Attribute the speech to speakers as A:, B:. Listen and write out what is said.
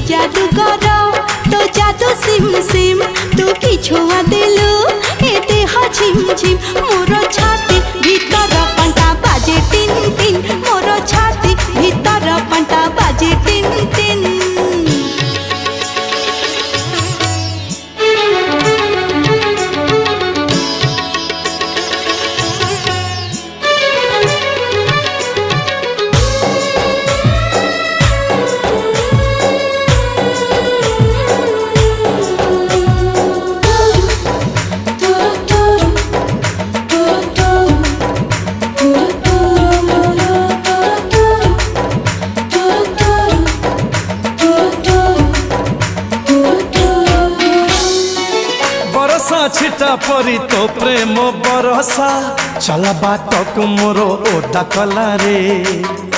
A: जादूगर तो जादू सिम सिम तू कि छुआ देलु ए देह झिम झिम मोर छाती भीतर पंटा बाजे टिन टिन मोर छाती भीतर पंटा बाजे टिन टिन
B: छिटा परी तो प्रेम बरसा चला बाटक मोर ओदा कला रे।